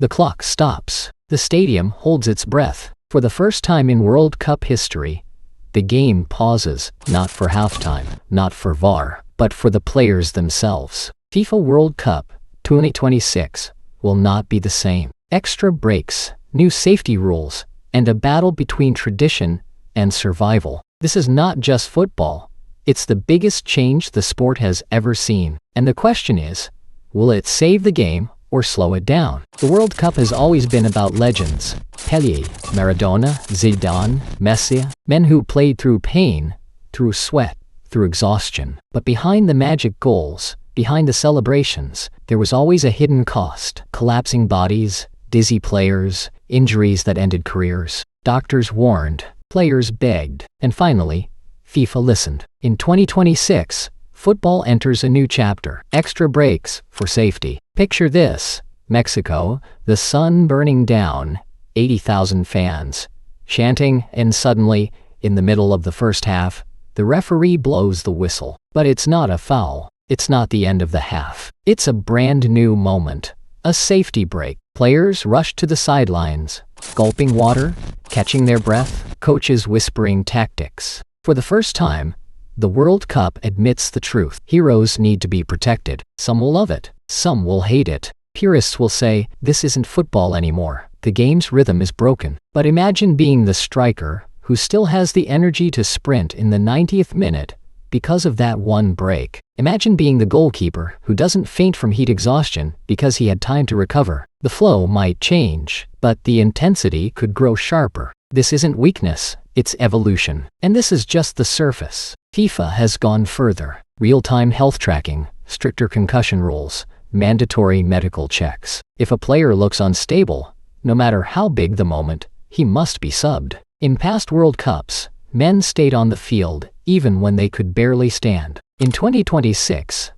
The clock stops. The stadium holds its breath. For the first time in World Cup history, the game pauses, not for halftime, not for VAR, but for the players themselves. FIFA World Cup 2026 will not be the same. Extra breaks, new safety rules, and a battle between tradition and survival. This is not just football. It's the biggest change the sport has ever seen. And the question is, will it save the game or slow it down? The World Cup has always been about legends. Pelé, Maradona, Zidane, Messi, men who played through pain, through sweat, through exhaustion. But behind the magic goals, behind the celebrations, there was always a hidden cost. Collapsing bodies, dizzy players, injuries that ended careers. Doctors warned, players begged, and finally, FIFA listened. In 2026, football enters a new chapter. Extra breaks for safety. Picture this: Mexico, the sun burning down, 80,000 fans chanting, and suddenly, in the middle of the first half, the referee blows the whistle. But it's not a foul. It's not the end of the half. It's a brand new moment. A safety break. Players rush to the sidelines, gulping water, catching their breath, coaches whispering tactics. For the first time, the World Cup admits the truth. Heroes need to be protected. Some will love it. Some will hate it. Purists will say, this isn't football anymore. The game's rhythm is broken. But imagine being the striker who still has the energy to sprint in the 90th minute because of that one break. Imagine being the goalkeeper who doesn't faint from heat exhaustion because he had time to recover. The flow might change, but the intensity could grow sharper. This isn't weakness, it's evolution. And this is just the surface. FIFA has gone further. Real-time health tracking, stricter concussion rules, mandatory medical checks. If a player looks unstable, no matter how big the moment, he must be subbed. In past World Cups, men stayed on the field even when they could barely stand. In 2026,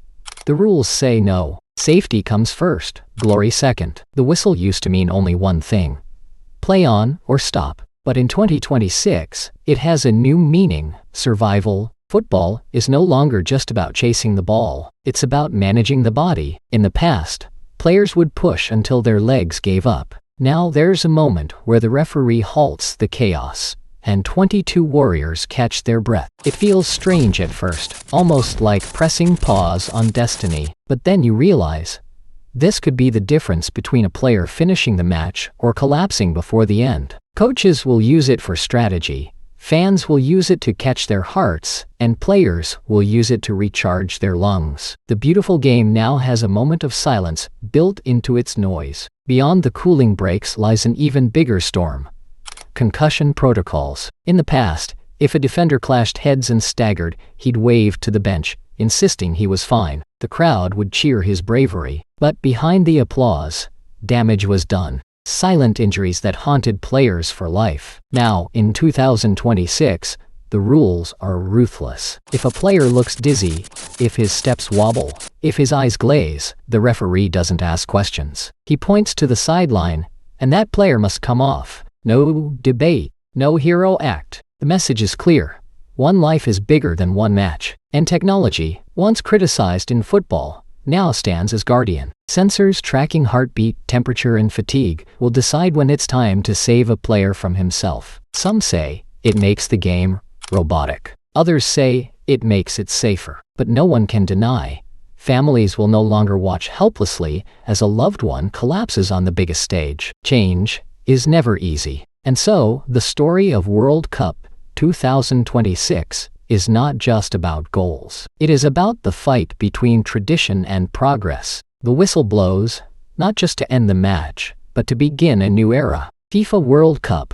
the rules say no. Safety comes first, glory second. The whistle used to mean only one thing: play on or stop. But in 2026, it has a new meaning: survival. Football is no longer just about chasing the ball. It's about managing the body. In the past, players would push until their legs gave up. Now there's a moment where the referee halts the chaos, and 22 warriors catch their breath. It feels strange at first, almost like pressing pause on destiny. But then you realize, this could be the difference between a player finishing the match or collapsing before the end. Coaches will use it for strategy, fans will use it to catch their hearts, and players will use it to recharge their lungs. The beautiful game now has a moment of silence built into its noise. Beyond the cooling breaks lies an even bigger storm: concussion protocols. In the past, if a defender clashed heads and staggered, he'd wave to the bench, insisting he was fine. The crowd would cheer his bravery. But behind the applause, damage was done. Silent injuries that haunted players for life. Now, in 2026, the rules are ruthless. If a player looks dizzy, if his steps wobble, if his eyes glaze, the referee doesn't ask questions. He points to the sideline, and that player must come off. No debate, no hero act. The message is clear: one life is bigger than one match. And technology, once criticized in football, now stands as guardian. Sensors tracking heartbeat, temperature, and fatigue will decide when it's time to save a player from himself. Some say it makes the game robotic. Others say it makes it safer. But no one can deny, families will no longer watch helplessly as a loved one collapses on the biggest stage. Change is never easy. And so, the story of World Cup 2026 is not just about goals. It is about the fight between tradition and progress. The whistle blows, not just to end the match, but to begin a new era. FIFA World Cup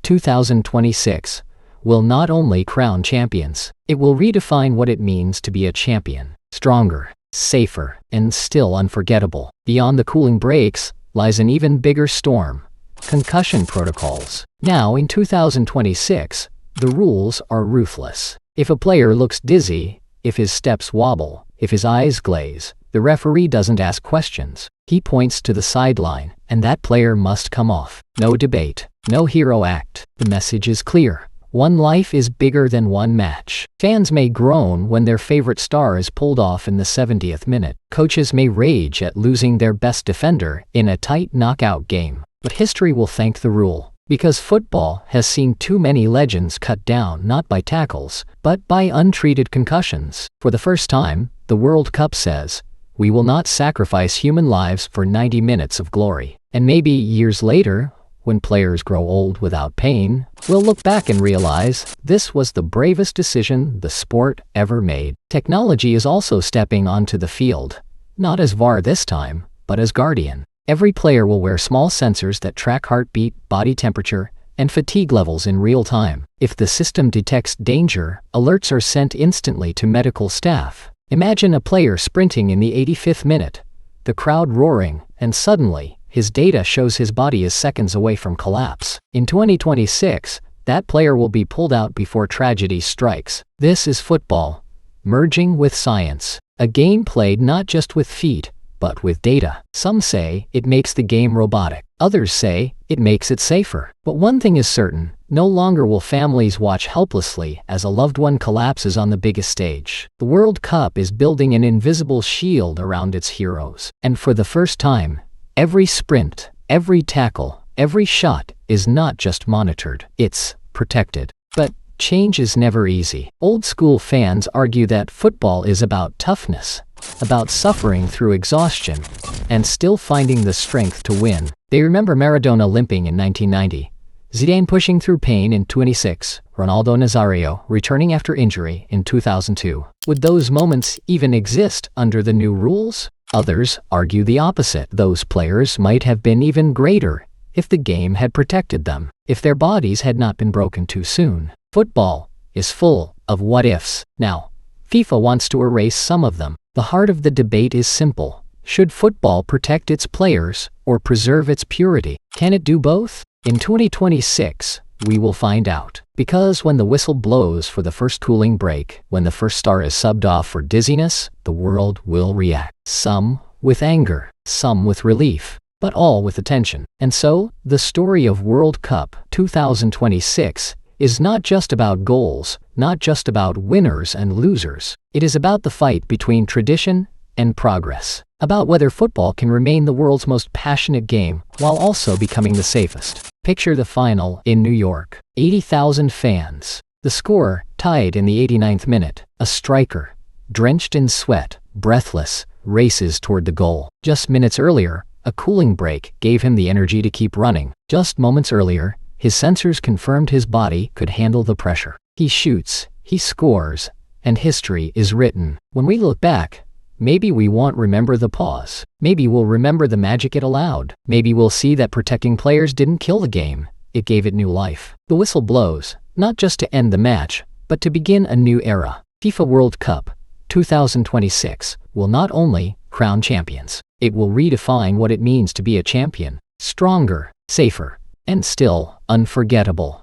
2026 will not only crown champions, it will redefine what it means to be a champion. Stronger, safer, and still unforgettable. Beyond the cooling breaks lies an even bigger storm: concussion protocols. Now in 2026, the rules are ruthless. If a player looks dizzy, if his steps wobble, if his eyes glaze, the referee doesn't ask questions. He points to the sideline, and that player must come off. No debate, no hero act. The message is clear: One life is bigger than one match. Fans may groan when their favorite star is pulled off in the 70th minute. Coaches may rage at losing their best defender in a tight knockout game. But history will thank the rule. Because football has seen too many legends cut down not by tackles, but by untreated concussions. For the first time, the World Cup says, we will not sacrifice human lives for 90 minutes of glory. And maybe years later, when players grow old without pain, we'll look back and realize this was the bravest decision the sport ever made. Technology is also stepping onto the field, not as VAR this time, but as guardian. Every player will wear small sensors that track heartbeat, body temperature, and fatigue levels in real time. If the system detects danger, alerts are sent instantly to medical staff. Imagine a player sprinting in the 85th minute, the crowd roaring, and suddenly, his data shows his body is seconds away from collapse. In 2026, that player will be pulled out before tragedy strikes. This is football, merging with science. A game played not just with feet, but with data. Some say it makes the game robotic. Others say it makes it safer. But one thing is certain, no longer will families watch helplessly as a loved one collapses on the biggest stage. The World Cup is building an invisible shield around its heroes. And for the first time, every sprint, every tackle, every shot is not just monitored, it's protected. But change is never easy. Old school fans argue that football is about toughness, about suffering through exhaustion, and still finding the strength to win. They remember Maradona limping in 1990, Zidane pushing through pain in 26, Ronaldo Nazario returning after injury in 2002. Would those moments even exist under the new rules? Others argue the opposite. Those players might have been even greater if the game had protected them, if their bodies had not been broken too soon. Football is full of what-ifs. Now, FIFA wants to erase some of them. The heart of the debate is simple. Should football protect its players or preserve its purity? Can it do both? In 2026, we will find out. Because when the whistle blows for the first cooling break, when the first star is subbed off for dizziness, the world will react. Some with anger, some with relief, but all with attention. And so, the story of World Cup 2026 is not just about goals, not just about winners and losers. It is about the fight between tradition and progress. About whether football can remain the world's most passionate game while also becoming the safest. Picture the final in New York. 80,000 fans. The score tied in the 89th minute. A striker, drenched in sweat, breathless, races toward the goal. Just minutes earlier, a cooling break gave him the energy to keep running. Just moments earlier, his sensors confirmed his body could handle the pressure. He shoots, he scores, and history is written. When we look back, maybe we won't remember the pause. Maybe we'll remember the magic it allowed. Maybe we'll see that protecting players didn't kill the game, it gave it new life. The whistle blows, not just to end the match, but to begin a new era. FIFA World Cup 2026 will not only crown champions, it will redefine what it means to be a champion. Stronger, safer, and still unforgettable.